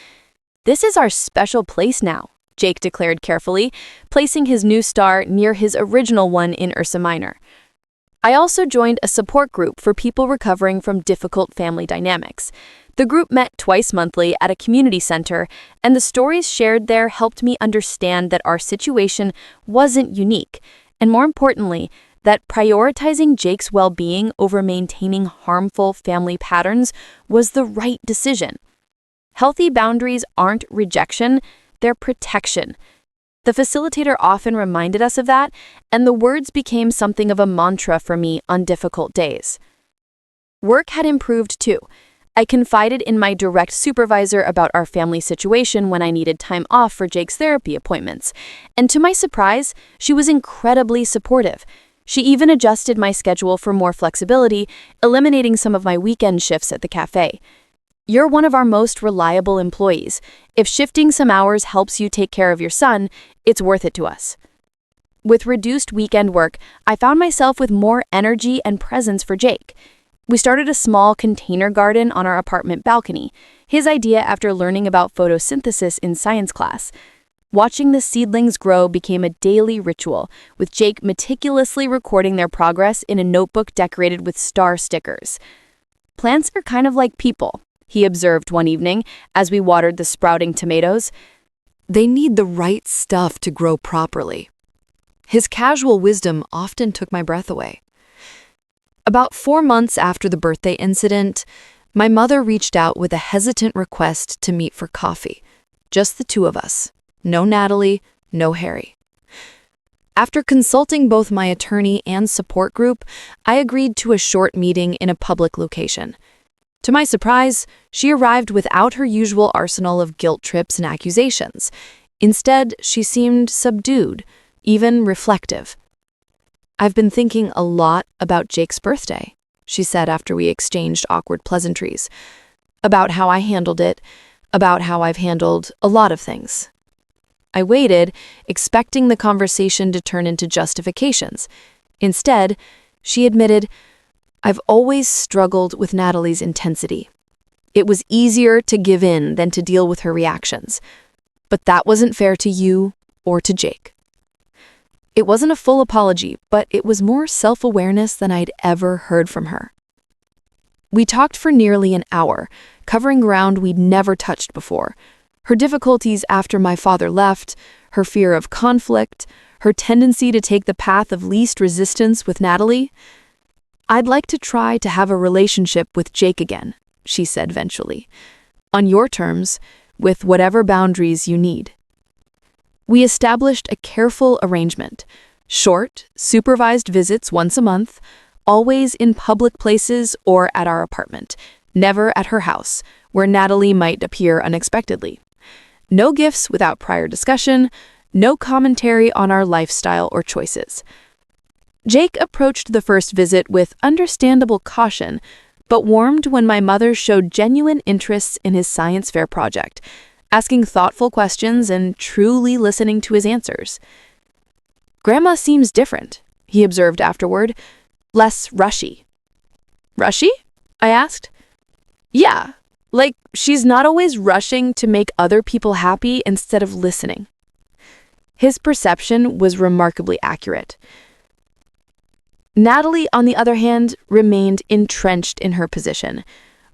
"This is our special place now," Jake declared carefully, placing his new star near his original one in Ursa Minor. I also joined a support group for people recovering from difficult family dynamics. The group met twice monthly at a community center, and the stories shared there helped me understand that our situation wasn't unique, and more importantly, that prioritizing Jake's well-being over maintaining harmful family patterns was the right decision. Healthy boundaries aren't rejection, they're protection. The facilitator often reminded us of that, and the words became something of a mantra for me on difficult days. Work had improved too. I confided in my direct supervisor about our family situation when I needed time off for Jake's therapy appointments, and to my surprise, she was incredibly supportive. She even adjusted my schedule for more flexibility, eliminating some of my weekend shifts at the cafe. "You're one of our most reliable employees. If shifting some hours helps you take care of your son, it's worth it to us." With reduced weekend work, I found myself with more energy and presence for Jake. We started a small container garden on our apartment balcony, his idea after learning about photosynthesis in science class. Watching the seedlings grow became a daily ritual, with Jake meticulously recording their progress in a notebook decorated with star stickers. "Plants are kind of like people," he observed one evening as we watered the sprouting tomatoes. They need the right stuff to grow properly. His casual wisdom often took my breath away. About 4 months after the birthday incident, my mother reached out with a hesitant request to meet for coffee. Just the two of us. No Natalie, no Harry. After consulting both my attorney and support group, I agreed to a short meeting in a public location. To my surprise, she arrived without her usual arsenal of guilt trips and accusations. Instead, she seemed subdued, even reflective. "I've been thinking a lot about Jake's birthday," she said after we exchanged awkward pleasantries. "About how I handled it, about how I've handled a lot of things." I waited, expecting the conversation to turn into justifications. Instead, she admitted, "I've always struggled with Natalie's intensity. It was easier to give in than to deal with her reactions. But that wasn't fair to you or to Jake." It wasn't a full apology, but it was more self-awareness than I'd ever heard from her. We talked for nearly an hour, covering ground we'd never touched before. Her difficulties after my father left, her fear of conflict, her tendency to take the path of least resistance with Natalie. "I'd like to try to have a relationship with Jake again," she said eventually. "On your terms, with whatever boundaries you need." We established a careful arrangement. Short, supervised visits once a month, always in public places or at our apartment, never at her house, where Natalie might appear unexpectedly. No gifts without prior discussion, no commentary on our lifestyle or choices. Jake approached the first visit with understandable caution, but warmed when my mother showed genuine interests in his science fair project, asking thoughtful questions and truly listening to his answers. "Grandma seems different," he observed afterward, "less rushy." "Rushy?" I asked. "Yeah, like she's not always rushing to make other people happy instead of listening." His perception was remarkably accurate. Natalie, on the other hand, remained entrenched in her position.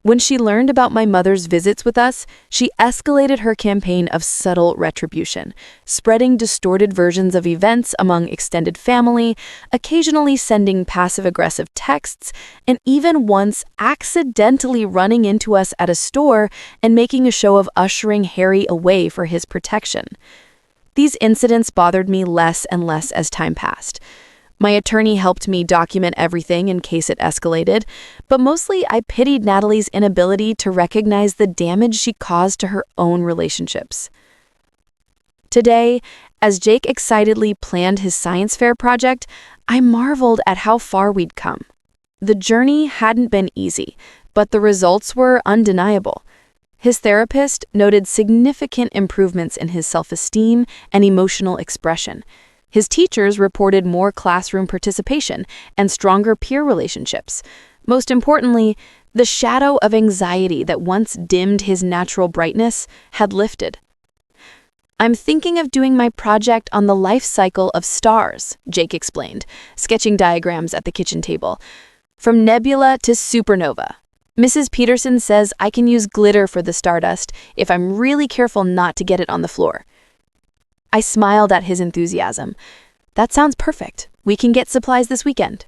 When she learned about my mother's visits with us, she escalated her campaign of subtle retribution, spreading distorted versions of events among extended family, occasionally sending passive-aggressive texts, and even once accidentally running into us at a store and making a show of ushering Harry away for his protection. These incidents bothered me less and less as time passed. My attorney helped me document everything in case it escalated, but mostly I pitied Natalie's inability to recognize the damage she caused to her own relationships. Today, as Jake excitedly planned his science fair project, I marveled at how far we'd come. The journey hadn't been easy, but the results were undeniable. His therapist noted significant improvements in his self-esteem and emotional expression. His teachers reported more classroom participation and stronger peer relationships. Most importantly, the shadow of anxiety that once dimmed his natural brightness had lifted. "I'm thinking of doing my project on the life cycle of stars," Jake explained, sketching diagrams at the kitchen table. "From nebula to supernova. Mrs. Peterson says I can use glitter for the stardust if I'm really careful not to get it on the floor." I smiled at his enthusiasm. "That sounds perfect. We can get supplies this weekend."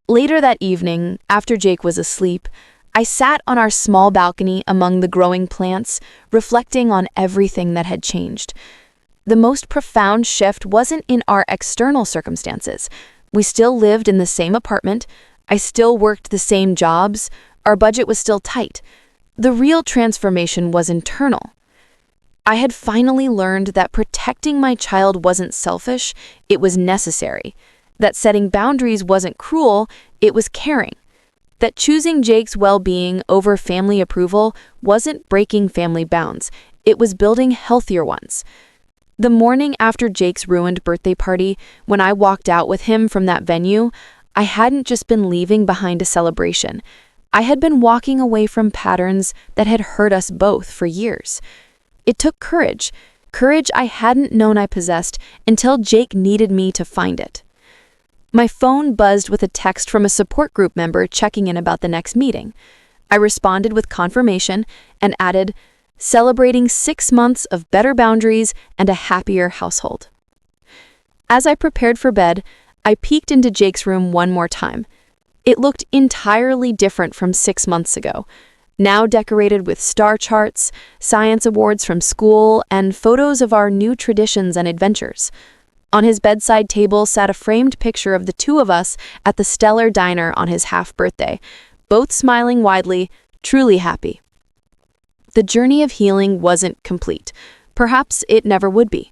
Later that evening, after Jake was asleep, I sat on our small balcony among the growing plants, reflecting on everything that had changed. The most profound shift wasn't in our external circumstances. We still lived in the same apartment, I still worked the same jobs, our budget was still tight. The real transformation was internal. I had finally learned that protecting my child wasn't selfish, it was necessary. That setting boundaries wasn't cruel, it was caring. That choosing Jake's well-being over family approval wasn't breaking family bounds, it was building healthier ones. The morning after Jake's ruined birthday party, when I walked out with him from that venue, I hadn't just been leaving behind a celebration. I had been walking away from patterns that had hurt us both for years. It took courage I hadn't known I possessed until Jake needed me to find it. My phone buzzed with a text from a support group member checking in about the next meeting. I responded with confirmation and added, "Celebrating 6 months of better boundaries and a happier household." As I prepared for bed, I peeked into Jake's room one more time. It looked entirely different from 6 months ago, now decorated with star charts, science awards from school, and photos of our new traditions and adventures. On his bedside table sat a framed picture of the two of us at the Stellar Diner on his half-birthday, both smiling widely, truly happy. The journey of healing wasn't complete. Perhaps it never would be.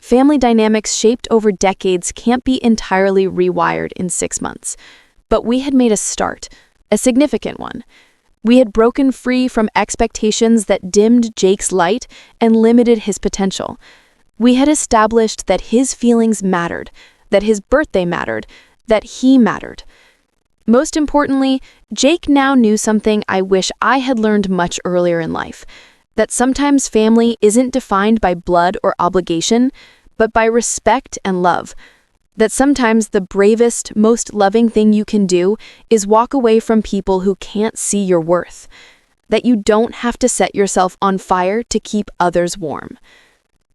Family dynamics shaped over decades can't be entirely rewired in 6 months. But we had made a start, a significant one. We had broken free from expectations that dimmed Jake's light and limited his potential. We had established that his feelings mattered, that his birthday mattered, that he mattered. Most importantly, Jake now knew something I wish I had learned much earlier in life, that sometimes family isn't defined by blood or obligation, but by respect and love. That sometimes the bravest, most loving thing you can do is walk away from people who can't see your worth. That you don't have to set yourself on fire to keep others warm.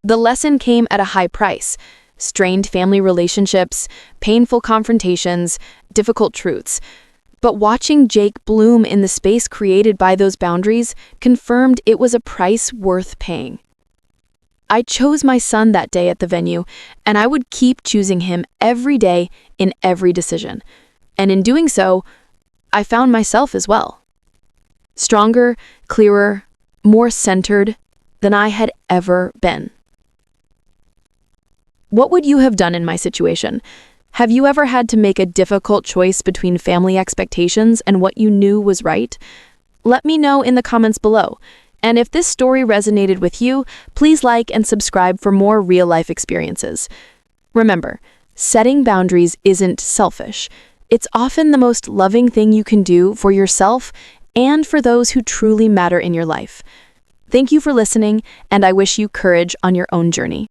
The lesson came at a high price: strained family relationships, painful confrontations, difficult truths. But watching Jake bloom in the space created by those boundaries confirmed it was a price worth paying. I chose my son that day at the venue, and I would keep choosing him every day in every decision. And in doing so, I found myself as well. Stronger, clearer, more centered than I had ever been. What would you have done in my situation? Have you ever had to make a difficult choice between family expectations and what you knew was right? Let me know in the comments below. And if this story resonated with you, please like and subscribe for more real-life experiences. Remember, setting boundaries isn't selfish. It's often the most loving thing you can do for yourself and for those who truly matter in your life. Thank you for listening, and I wish you courage on your own journey.